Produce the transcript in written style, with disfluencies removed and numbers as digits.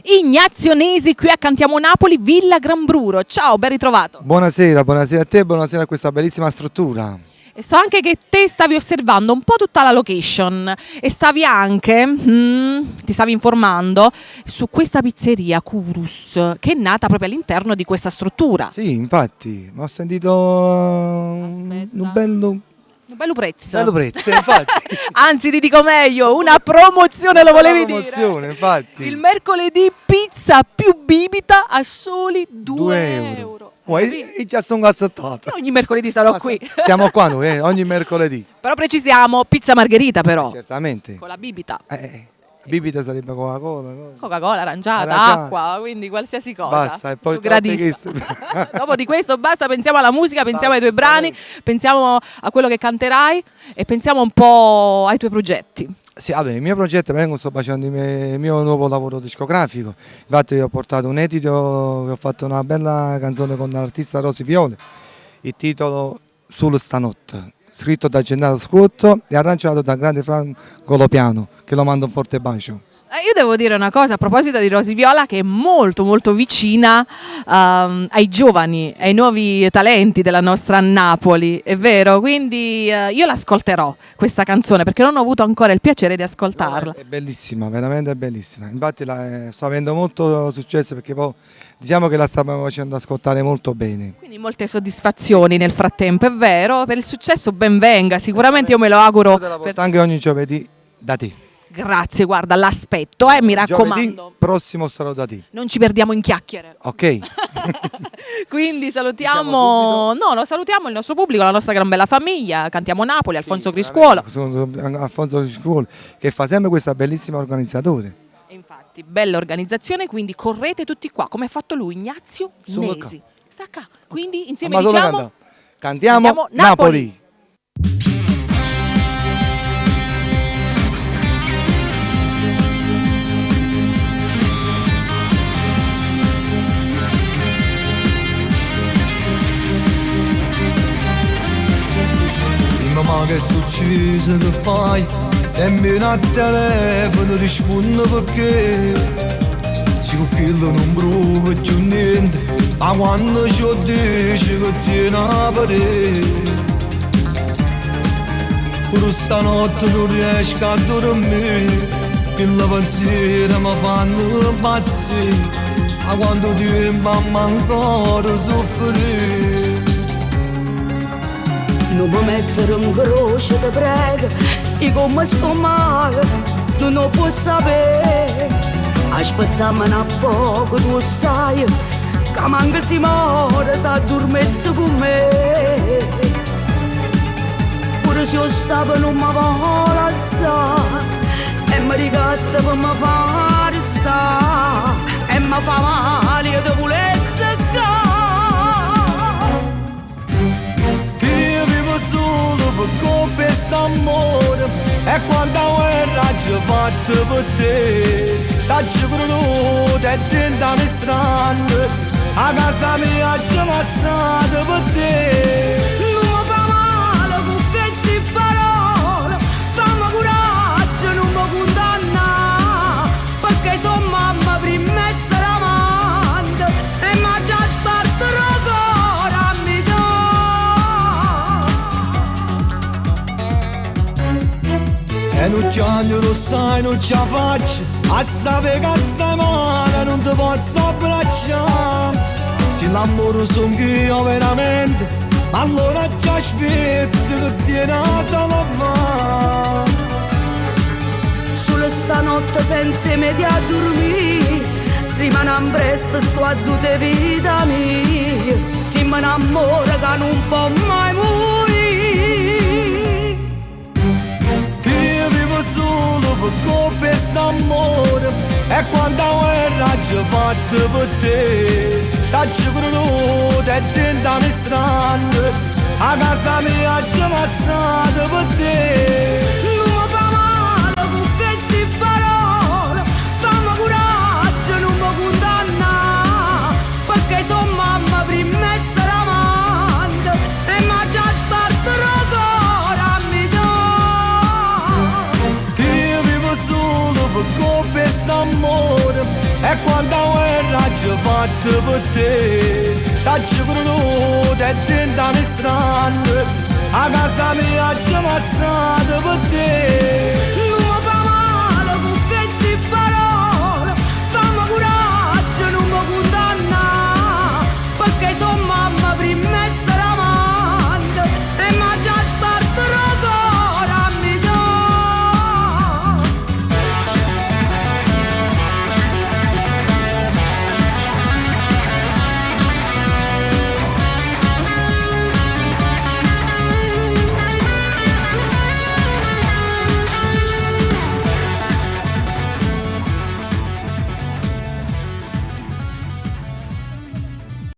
Ignazio Nesi qui a Cantiamo Napoli, Villa Gran Bruro. Ciao, ben ritrovato. Buonasera a te, buonasera a questa bellissima struttura. E so anche che te stavi osservando un po' tutta la location e stavi anche, ti stavi informando su questa pizzeria Curus che è nata proprio all'interno di questa struttura. Sì, infatti, ho sentito un bello prezzo. bello prezzo, infatti. Anzi, ti dico meglio, una promozione lo volevi Una dire. promozione, infatti. Il mercoledì pizza più bibita a soli 2 euro. E già sono cassattato. Ogni mercoledì sarò qui. Siamo qua noi, ogni mercoledì. Però precisiamo, pizza margherita però. Certamente. Con la bibita. Bibita sarebbe Coca-Cola. Coca-Cola, aranciata, Aranciata. acqua, quindi qualsiasi cosa. Basta, e poi Tu gradisca. Dopo di questo basta, pensiamo alla musica, pensiamo ai tuoi brani, pensiamo a quello che canterai e pensiamo un po' ai tuoi progetti. Sì, vabbè, il mio progetto, sto facendo il mio nuovo lavoro discografico. Infatti io ho portato un edito, ho fatto una bella canzone con l'artista Rosy Fiole, il titolo Solo stanotte, scritto da Gennaro Scotto e arrangiato da grande Franco Lopiano, che lo mando un forte bacio. Io devo dire una cosa a proposito di Rosy Viola, che è molto molto vicina ai giovani, ai nuovi talenti della nostra Napoli, è vero? Quindi io l'ascolterò questa canzone perché non ho avuto ancora il piacere di ascoltarla. È bellissima, veramente bellissima. Infatti sto avendo molto successo perché poi diciamo che la stiamo facendo ascoltare molto bene. Quindi molte soddisfazioni nel frattempo, è vero? Per il successo ben venga, sicuramente io me lo auguro. Anche ogni giovedì da te. Grazie, guarda, l'aspetto, mi raccomando. Giovedì prossimo sarò da te. Non ci perdiamo in chiacchiere. Ok. Quindi salutiamo, lo salutiamo il nostro pubblico, la nostra gran bella famiglia, Cantiamo Napoli, Alfonso Criscuolo. Alfonso Criscuolo che fa sempre questa bellissima organizzatore. E infatti, bella organizzazione, quindi correte tutti qua, come ha fatto lui, Ignazio Nesi. Sta qua. Quindi insieme diciamo Cantiamo Napoli. Ma che succede, che fai? Dammi a telefono, rispondo perché si quello non provo più niente, ma quando ci dici che tieni a parere pure stanotte non riesco a dormire, che la pensiera mi fanno impazzire, ma quando tempo ancora soffrire. Non mi mettere in croce, ti prego, io come sto male, non lo puoi sapere. Aspettiamo un poco, tu sai, che manca si muore, se addormesse con me. Pure se io sapevo non mi vuole assare, e mi ricatta per mi fare stare, e mi fa male, io ti volesse ca. Solo per confessare amore e quando guerra ci fatto per te dacci creduto e tentami strano a casa mia ci passate per te non mi fa male con queste parole fammi coraggio non mi condanna perché sono mamma prima essere amante e mi già sparto e non piango, lo sai, non ce la faccio a sapere che stai male, non ti posso abbracciare se l'amore sono io veramente ma allora ti aspetto che tieni a salvare solo stanotte senza media a dormire rimane presto sto a due vita mia si mi innamora che non può mai morire solo per confessare amore e quando guerra ci fatto per te dacci creduto e tentami strano a casa mia ci passate per te non mi fa male con queste parole fammi coraggio non mi condanna perché sono mamma prima essere amante e mi già sparto solo per confessare amore E quando la guerra ci fatta per te, t'acci creduto e tentami strano, a casa mia ci passate per te.